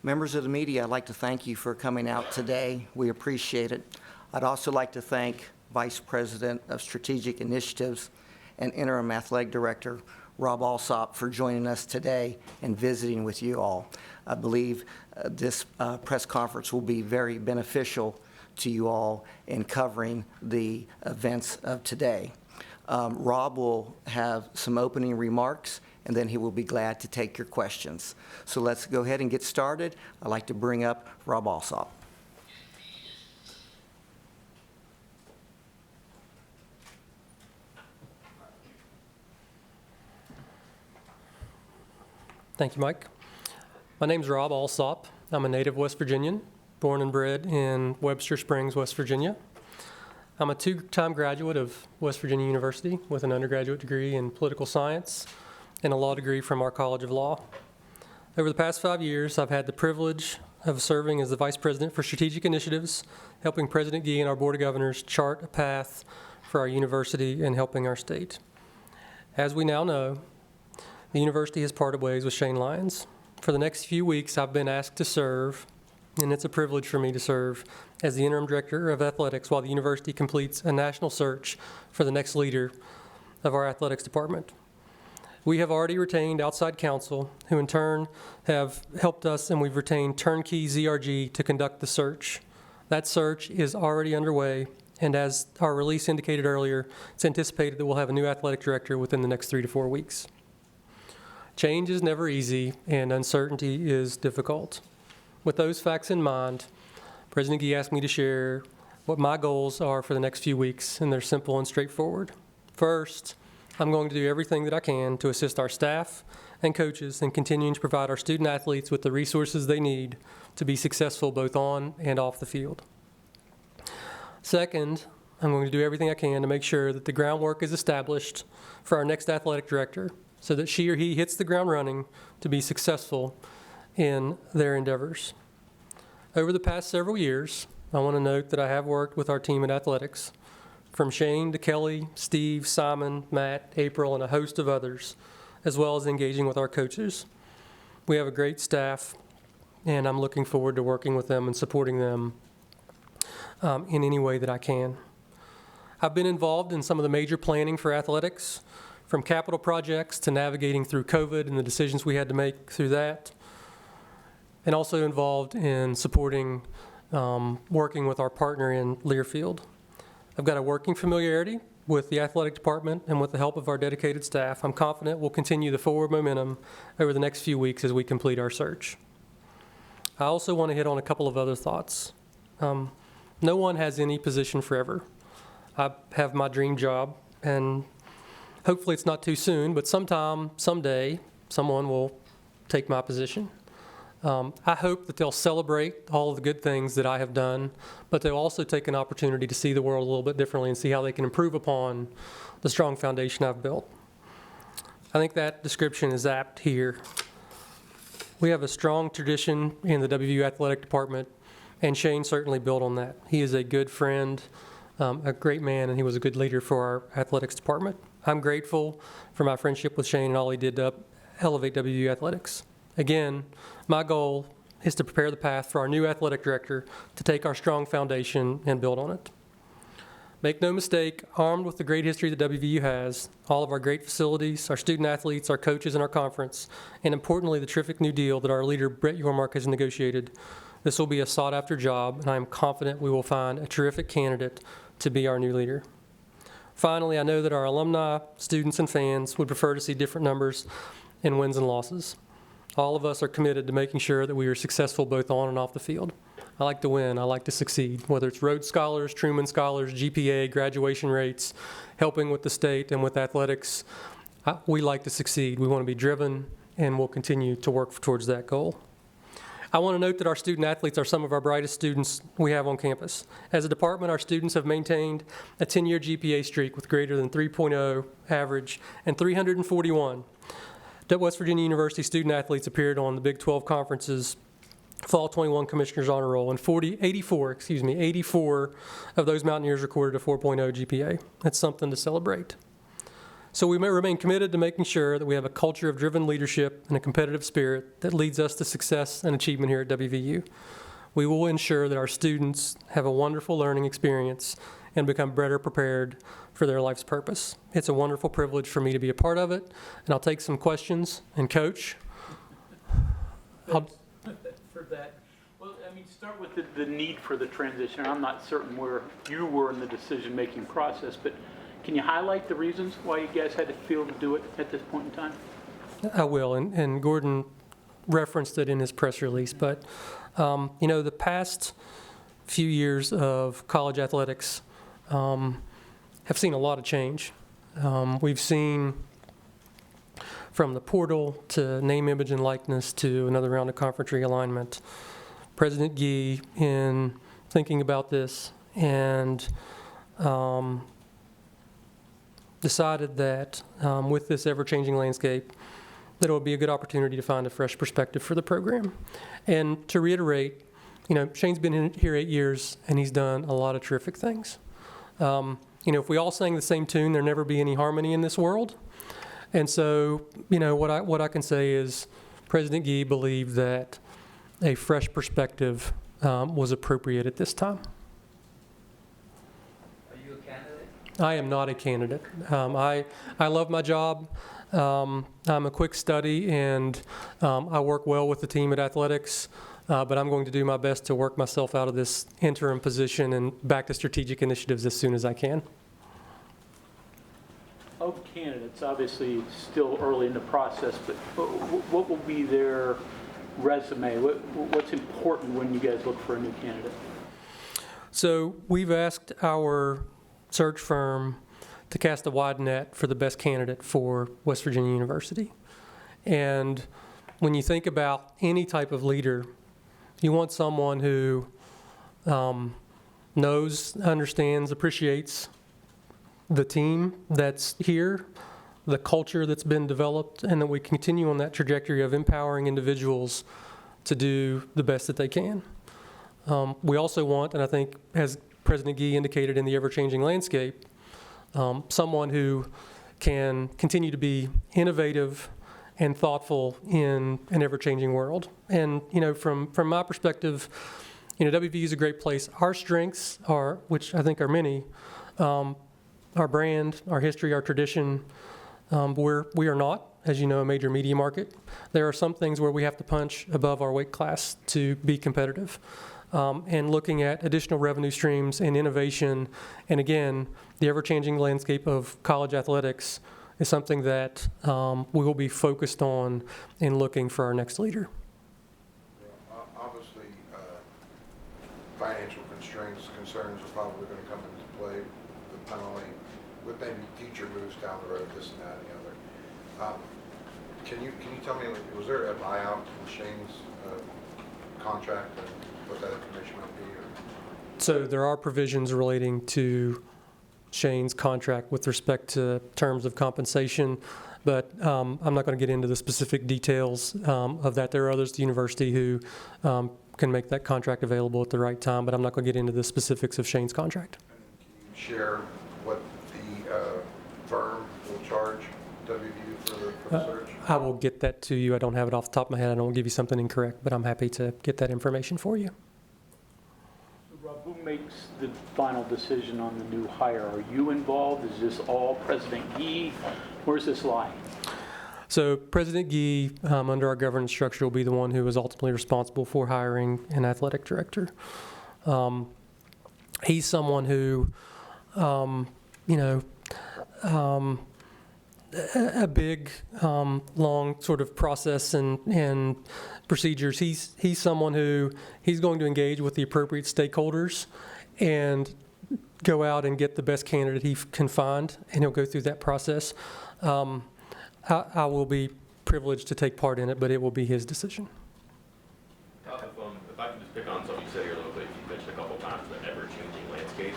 Members of the media, I'd like to thank you for coming out today. We appreciate it. I'd also like to thank Vice President of Strategic Initiatives and Interim Athletic Director Rob Alsop for joining us today and visiting with you all. I believe this press conference will be very beneficial to you all in covering the events of today. Rob will have some opening remarks, and then he will be glad to take your questions. So let's go ahead and get started. I'd like to bring up Rob Alsop. Thank you, Mike. My name's Rob Alsop. I'm a native West Virginian, born and bred in Webster Springs, West Virginia. I'm a two-time graduate of West Virginia University with an undergraduate degree in political science and a law degree from our College of Law. Over the past 5 years, I've had the privilege of serving as the Vice President for Strategic Initiatives, helping President Gee and our Board of Governors chart a path for our university and helping our state. As we now know, the university has parted ways with Shane Lyons. For the next few weeks, I've been asked to serve, and it's a privilege for me to serve as the Interim Director of Athletics while the university completes a national search for the next leader of our athletics department. We have already retained outside counsel, who in turn have helped us, and we've retained turnkey ZRG to conduct the search. That search is already underway, and as our release indicated earlier, it's anticipated that we'll have a new athletic director within the next 3 to 4 weeks. Change is never easy, and uncertainty is difficult. With those facts in mind, President Gee asked me to share what my goals are for the next few weeks, and they're simple and straightforward. First, I'm going to do everything that I can to assist our staff and coaches in continuing to provide our student athletes with the resources they need to be successful both on and off the field. Second, I'm going to do everything I can to make sure that the groundwork is established for our next athletic director, so that she or he hits the ground running to be successful in their endeavors. Over the past several years, I want to note that I have worked with our team at athletics, from Shane to Kelly, Steve, Simon, Matt, April, and a host of others, as well as engaging with our coaches. We have a great staff, and I'm looking forward to working with them and supporting them in any way that I can. I've been involved in some of the major planning for athletics, from capital projects to navigating through COVID and the decisions we had to make through that, and also involved in supporting working with our partner in Learfield. I've got a working familiarity with the athletic department, and with the help of our dedicated staff, I'm confident we'll continue the forward momentum over the next few weeks as we complete our search. I also want to hit on a couple of other thoughts. No one has any position forever. I have my dream job, and hopefully it's not too soon, but someday, someone will take my position. I hope that they'll celebrate all of the good things that I have done, but they'll also take an opportunity to see the world a little bit differently and see how they can improve upon the strong foundation I've built. I think that description is apt here. We have a strong tradition in the WVU athletic department, and Shane certainly built on that. He is a good friend, a great man, and he was a good leader for our athletics department. I'm grateful for my friendship with Shane and all he did to elevate WVU athletics. Again, my goal is to prepare the path for our new athletic director to take our strong foundation and build on it. Make no mistake, armed with the great history that WVU has, all of our great facilities, our student athletes, our coaches, and our conference, and importantly, the terrific new deal that our leader, Brett Yormark, has negotiated, this will be a sought-after job, and I am confident we will find a terrific candidate to be our new leader. Finally, I know that our alumni, students, and fans would prefer to see different numbers in wins and losses. All of us are committed to making sure that we are successful both on and off the field. I like to win. I like to succeed, whether it's Rhodes Scholars, Truman Scholars, GPA, graduation rates, helping with the state and with athletics. We like to succeed. We want to be driven, and we'll continue to work towards that goal. I want to note that our student athletes are some of our brightest students we have on campus. As a department, our students have maintained a 10-year GPA streak with greater than 3.0 average and 341. West Virginia University student athletes appeared on the Big 12 Conference's Fall 21 Commissioner's Honor Roll, and 84 of those Mountaineers recorded a 4.0 GPA. That's something to celebrate. So we may remain committed to making sure that we have a culture of driven leadership and a competitive spirit that leads us to success and achievement here at WVU. We will ensure that our students have a wonderful learning experience and become better prepared for their life's purpose. It's a wonderful privilege for me to be a part of it, and I'll take some questions. And Coach, For that, well, I mean, start with the need for the transition. I'm not certain where you were in the decision-making process, but can you highlight the reasons why you guys had to feel to do it at this point in time? I will, and Gordon referenced it in his press release, but the past few years of college athletics have seen a lot of change. We've seen from the portal to name, image, and likeness to another round of conference realignment. President Gee, in thinking about this, and decided that with this ever-changing landscape, that it would be a good opportunity to find a fresh perspective for the program. And to reiterate, Shane's been here 8 years, and he's done a lot of terrific things. If we all sang the same tune, there'd never be any harmony in this world. And so, what I can say is President Gee believed that a fresh perspective was appropriate at this time. Are you a candidate? I am not a candidate. I love my job. I'm a quick study, and I work well with the team at athletics, but I'm going to do my best to work myself out of this interim position and back to strategic initiatives as soon as I can. Of candidates, obviously, it's still early in the process, but what will be their resume? What's important when you guys look for a new candidate? So we've asked our search firm to cast a wide net for the best candidate for West Virginia University. And when you think about any type of leader, you want someone who knows, understands, appreciates the team that's here, the culture that's been developed, and that we continue on that trajectory of empowering individuals to do the best that they can. We also want, and I think as President Gee indicated in the ever-changing landscape, someone who can continue to be innovative and thoughtful in an ever-changing world. And, from my perspective, WVU is a great place. Our strengths are, which I think are many, our brand, our history, our tradition. We are not, as you know, a major media market. There are some things where we have to punch above our weight class to be competitive. And looking at additional revenue streams and innovation, and again, the ever-changing landscape of college athletics is something that we will be focused on in looking for our next leader. Obviously, financial concerns are probably going to come into play, not only with maybe teacher moves down the road, this and that and the other. Can you tell me, was there a buyout in Shane's contract and what that information might be? Or? So there are provisions relating to Shane's contract with respect to terms of compensation, but I'm not going to get into the specific details of that. There are others at the university who can make that contract available at the right time, but I'm not going to get into the specifics of Shane's contract. And can you share what the firm will charge WVU for the search? I will get that to you. I don't have it off the top of my head. I don't want to give you something incorrect, but I'm happy to get that information for you. Rob, who makes the final decision on the new hire? Are you involved? Is this all President Gee? Where's this lie? So President Gee, under our governance structure, will be the one who is ultimately responsible for hiring an athletic director. He's someone who, a big, long sort of process and procedures. He's someone who he's going to engage with the appropriate stakeholders and go out and get the best candidate he can find, and he'll go through that process. I will be privileged to take part in it, but it will be his decision. If I can just pick on something you said here a little bit, you mentioned a couple of times the ever-changing landscape.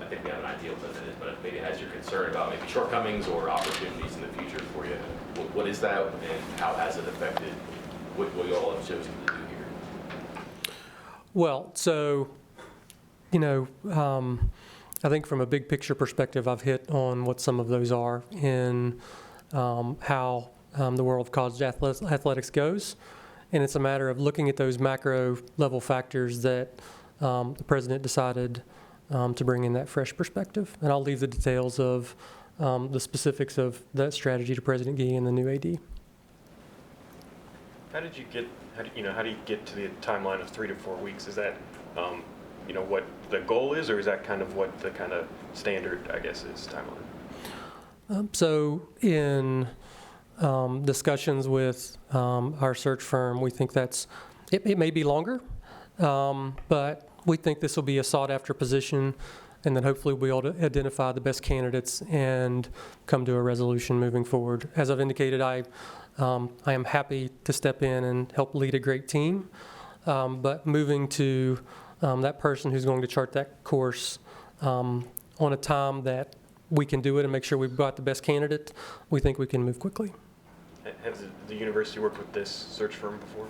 I think we have an idea of what that is, but maybe has your concern about maybe shortcomings or opportunities in the future for you. What is that, and how has it affected what you all have chosen to do here? Well, so, I think from a big picture perspective, I've hit on what some of those are in how the world of college athletics goes. And it's a matter of looking at those macro level factors that the president decided to bring in that fresh perspective. And I'll leave the details of the specifics of that strategy to President Gee and the new AD. How do you get to the timeline of 3 to 4 weeks? Is that, what the goal is, or is that kind of what the kind of standard, I guess, is timeline? So in discussions with our search firm, we think it may be longer, but we think this will be a sought-after position, and then hopefully we'll be able to identify the best candidates and come to a resolution moving forward. As I've indicated, I am happy to step in and help lead a great team, but moving to that person who's going to chart that course on a time that we can do it and make sure we've got the best candidate, we think we can move quickly. Has the university worked with this search firm before?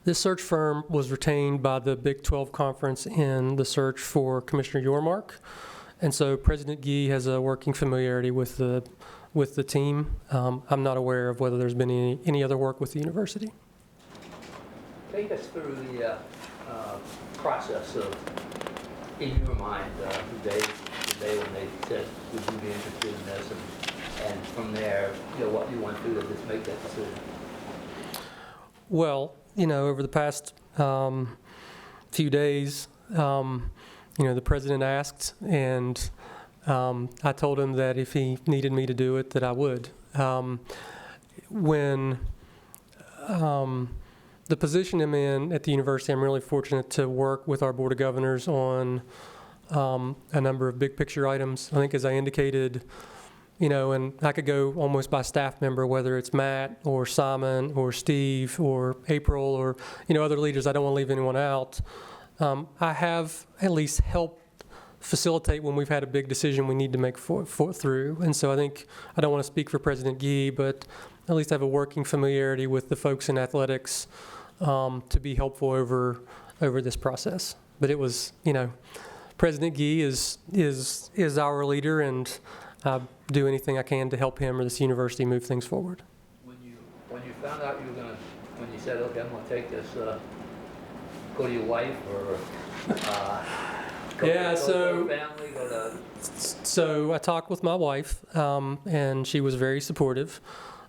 This search firm was retained by the Big 12 Conference in the search for Commissioner Yormark, and so President Gee has a working familiarity with the team. I'm not aware of whether there's been any other work with the university. Take us through the process of, in your mind, the day when they said, would you be interested in this, and from there, what you went through to just make that decision? Well, over the past few days, the president asked, and I told him that if he needed me to do it, that I would. When the position I'm in at the university, I'm really fortunate to work with our Board of Governors on a number of big picture items. I think, as I indicated, and I could go almost by staff member, whether it's Matt or Simon or Steve or April or, other leaders. I don't want to leave anyone out. I have at least helped facilitate when we've had a big decision we need to make through. And so I think, I don't want to speak for President Gee, but at least I have a working familiarity with the folks in athletics to be helpful over this process. But it was, President Gee is our leader, and I do anything I can to help him or this university move things forward. When you found out you were going to, when you said, okay, I'm going to take this, go to your wife or go to family, go to... So I talked with my wife, and she was very supportive.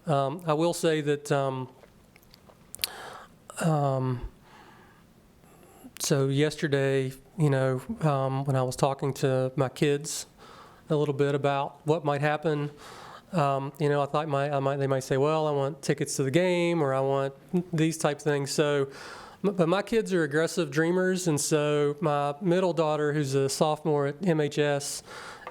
I will say that, so yesterday, when I was talking to my kids a little bit about what might happen, I thought they might say, well, I want tickets to the game, or I want these type things. So, but my kids are aggressive dreamers, and so my middle daughter, who's a sophomore at MHS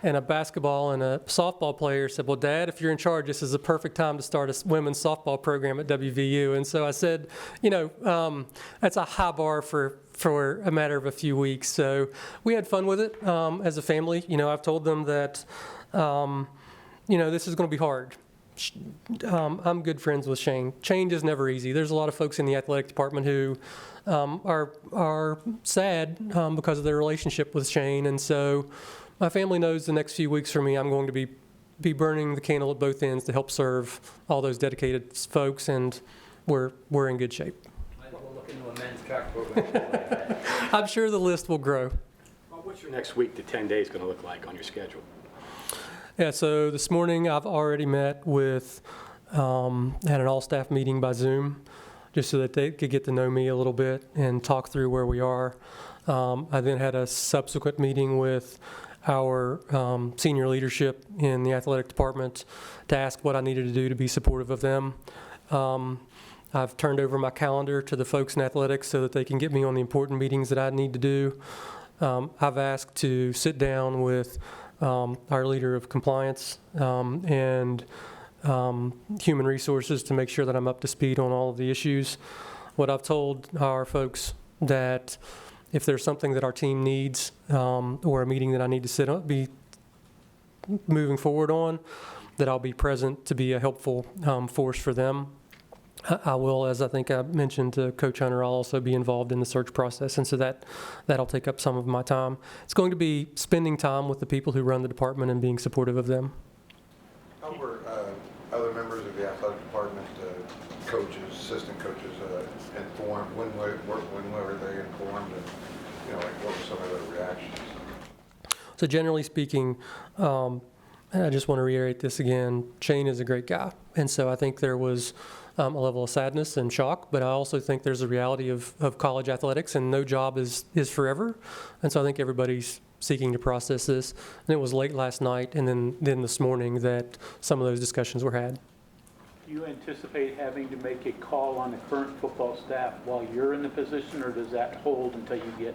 and a basketball and a softball player, said, well, Dad, if you're in charge, this is the perfect time to start a women's softball program at WVU. And so I said, that's a high bar for a matter of a few weeks. So we had fun with it as a family. I've told them that, this is going to be hard. I'm good friends with Shane. Change is never easy. There's a lot of folks in the athletic department who are sad because of their relationship with Shane. And so my family knows the next few weeks for me, I'm going to be burning the candle at both ends to help serve all those dedicated folks, and we're in good shape. Might as well look into a men's track program. I'm sure the list will grow. Well, what's your next week to 10 days going to look like on your schedule? Yeah, so this morning I've already met with, had an all-staff meeting by Zoom, just so that they could get to know me a little bit and talk through where we are. I then had a subsequent meeting with our senior leadership in the athletic department to ask what I needed to do to be supportive of them. I've turned over my calendar to the folks in athletics so that they can get me on the important meetings that I need to do. I've asked to sit down with our leader of compliance and human resources to make sure that I'm up to speed on all of the issues. What I've told our folks, that if there's something that our team needs or a meeting that I need to be moving forward on, that I'll be present to be a helpful force for them. I will, as I think I mentioned to Coach Hunter, I'll also be involved in the search process, and so that'll take up some of my time. It's going to be spending time with the people who run the department and being supportive of them. How were other members of the athletic department, coaches, assistant coaches, informed? When were they informed, and like what were some of their reactions? So generally speaking, and I just want to reiterate this again, Shane is a great guy, and so I think there was a level of sadness and shock, but I also think there's a reality of college athletics, and no job is forever, and so I think everybody's seeking to process this. And it was late last night and then this morning that some of those discussions were had. Do you anticipate having to make a call on the current football staff while you're in the position, or does that hold until you get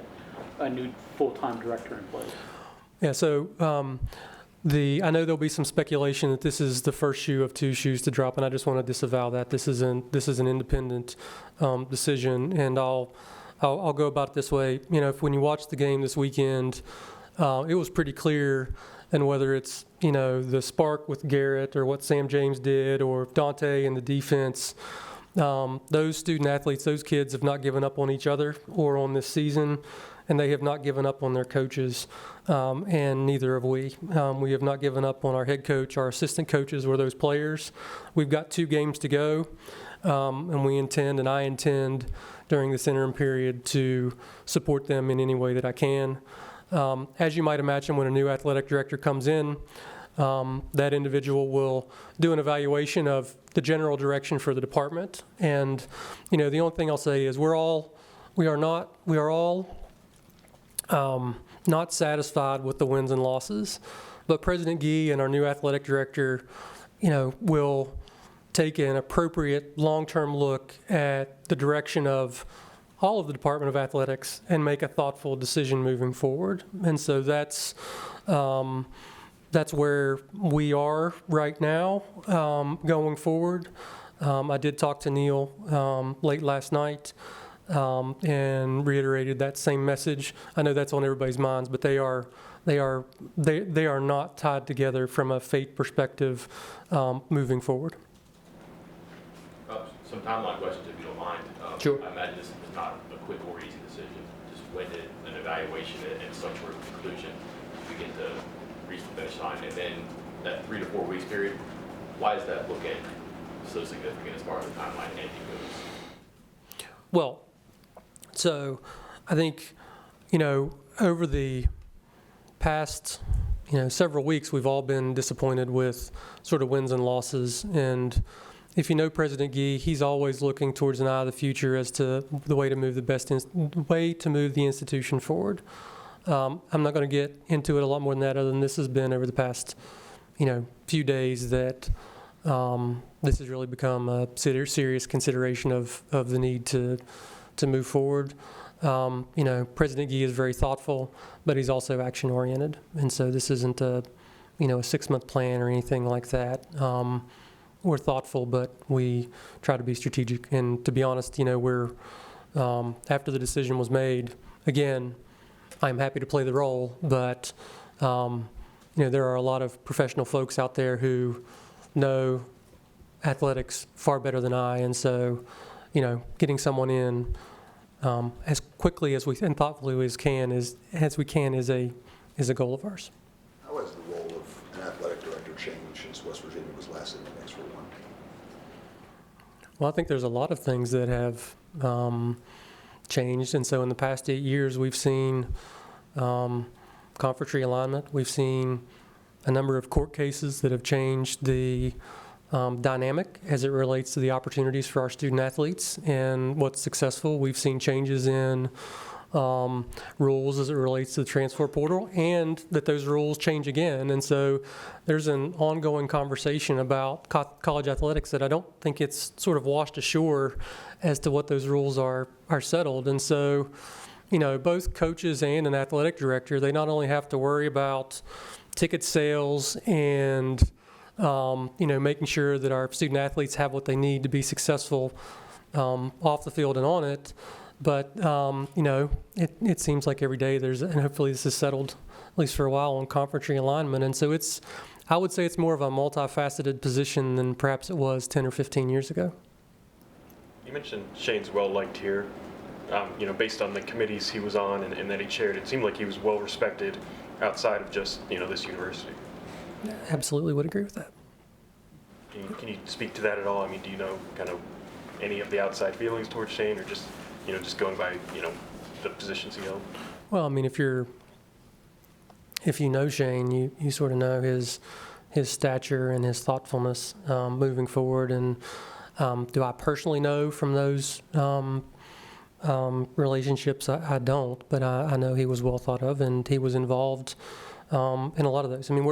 a new full-time director in place? Yeah, so I know there'll be some speculation that this is the first shoe of two shoes to drop, and I just want to disavow that. This is an independent decision, and I'll go about it this way. When you watch the game this weekend, it was pretty clear, and whether it's the spark with Garrett or what Sam James did or Dante and the defense, those student athletes, those kids have not given up on each other or on this season, and they have not given up on their coaches, and neither have we. We have not given up on our head coach, our assistant coaches, or those players. We've got 2 games to go, and I intend during this interim period to support them in any way that I can. As you might imagine, when a new athletic director comes in, that individual will do an evaluation of the general direction for the department. And the only thing I'll say is we are all not satisfied with the wins and losses, but President Gee and our new athletic director, will take an appropriate long-term look at the direction of all of the Department of Athletics and make a thoughtful decision moving forward. And so that's where we are right now, going forward. I did talk to Neil late last night and reiterated that same message. I know that's on everybody's minds, but they are not tied together from a fate perspective moving forward. Some timeline questions, if you don't mind. Sure. I imagine this is not a quick or easy decision. Just when did an evaluation and some sort of conclusion begin to reach the finish line? And then that 3 to 4 weeks period, why is that bookend so significant as far as the timeline ending goes? Well, so I think, over the past, several weeks, we've all been disappointed with sort of wins and losses. And if you know President Gee, he's always looking towards an eye of the future as to the way to move the institution forward. I'm not going to get into it a lot more than that, other than this has been over the past, few days that this has really become a serious consideration of the need to move forward. President Gee is very thoughtful, but he's also action-oriented, and so this isn't a 6-month plan or anything like that. We're thoughtful, but we try to be strategic. And to be honest, we're after the decision was made, again, I'm happy to play the role, but there are a lot of professional folks out there who know athletics far better than I, and so getting someone in as quickly as and thoughtfully as we can is a goal of ours. How has the role of an athletic director changed since West Virginia was last in the mix for one? Well, I think there's a lot of things that have changed, and so in the past 8 years, we've seen conference realignment. We've seen a number of court cases that have changed the dynamic as it relates to the opportunities for our student athletes and what's successful. We've seen changes in rules as it relates to the transfer portal, and that those rules change again. And so there's an ongoing conversation about college athletics that I don't think it's sort of washed ashore as to what those rules are settled. And so, both coaches and an athletic director, they not only have to worry about ticket sales and making sure that our student athletes have what they need to be successful off the field and on it. But, it seems like every day and hopefully this is settled, at least for a while, on conference realignment. And so I would say it's more of a multifaceted position than perhaps it was 10 or 15 years ago. You mentioned Shane's well-liked here. Based on the committees he was on and that he chaired, it seemed like he was well-respected outside of just, this university. Absolutely would agree with that. Can you speak to that at all? I mean, do you know kind of any of the outside feelings towards Shane, or just, just going by, the positions he held? Well, I mean, if you know Shane, you sort of know his stature and his thoughtfulness moving forward. And do I personally know from those relationships? I don't, but I know he was well thought of, and he was involved in a lot of those. I mean,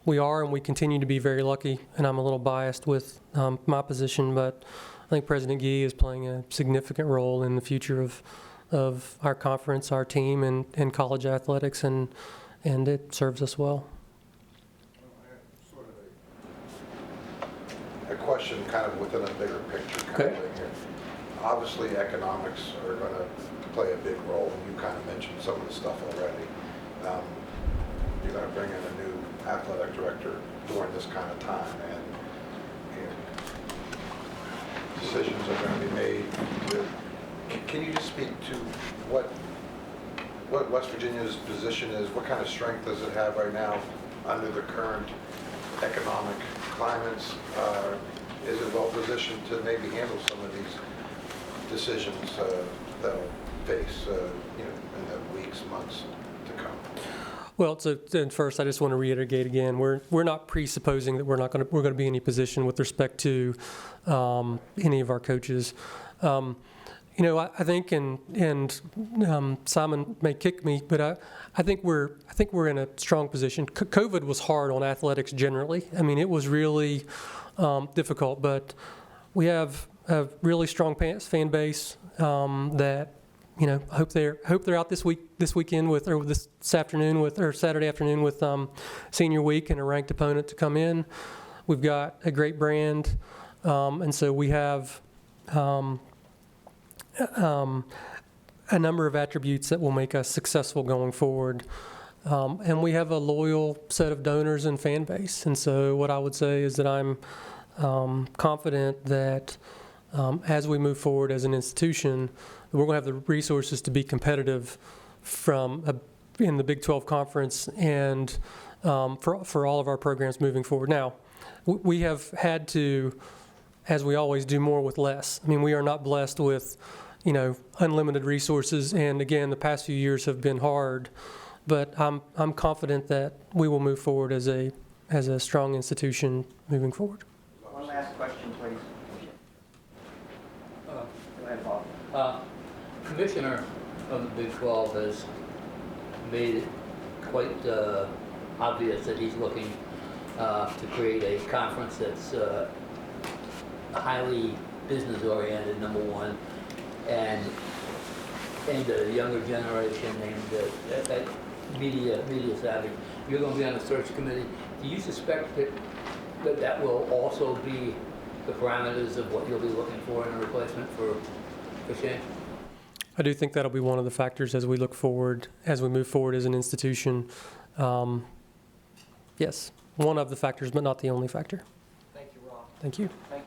we are and we continue to be very lucky, and I'm a little biased with my position, but I think President Gee is playing a significant role in the future of our conference, our team, and college athletics, and it serves us well. Sort of a question kind of within a bigger picture kind of thing here. Obviously, economics are going to play a big role, and you kind of mentioned some of the stuff already. You're going to bring in a new athletic director during this kind of time, and decisions are going to be made. Can you just speak to what West Virginia's position is? What kind of strength does it have right now under the current economic climates? Is it well positioned to maybe handle some of these decisions that'll face in the weeks, months to come? Well, so then first, I just want to reiterate again, we're not presupposing that we're going to be in any position with respect to any of our coaches. I think, and Simon may kick me, but I think we're in a strong position. COVID was hard on athletics generally. I mean, it was really difficult, but we have a really strong fan base that. I hope they're out this weekend or this afternoon or Saturday afternoon with senior week and a ranked opponent to come in. We've got a great brand, and so we have a number of attributes that will make us successful going forward. And we have a loyal set of donors and fan base. And so what I would say is that I'm confident that as we move forward as an institution, we're going to have the resources to be competitive in the Big 12 Conference and for all of our programs moving forward. Now, we have had to, as we always do, more with less. I mean, we are not blessed with, unlimited resources. And again, the past few years have been hard, but I'm confident that we will move forward as a strong institution moving forward. One last question, please. Go ahead, Bob. Commissioner of the Big 12 has made it quite obvious that he's looking to create a conference that's highly business-oriented, number one, and aimed at a younger generation, aimed at media savvy. You're going to be on the search committee. Do you suspect that will also be the parameters of what you'll be looking for in a replacement for Shane? I do think that'll be one of the factors as we look forward, as we move forward as an institution. Yes, one of the factors, but not the only factor. Thank you, Rob. Thank you. Thank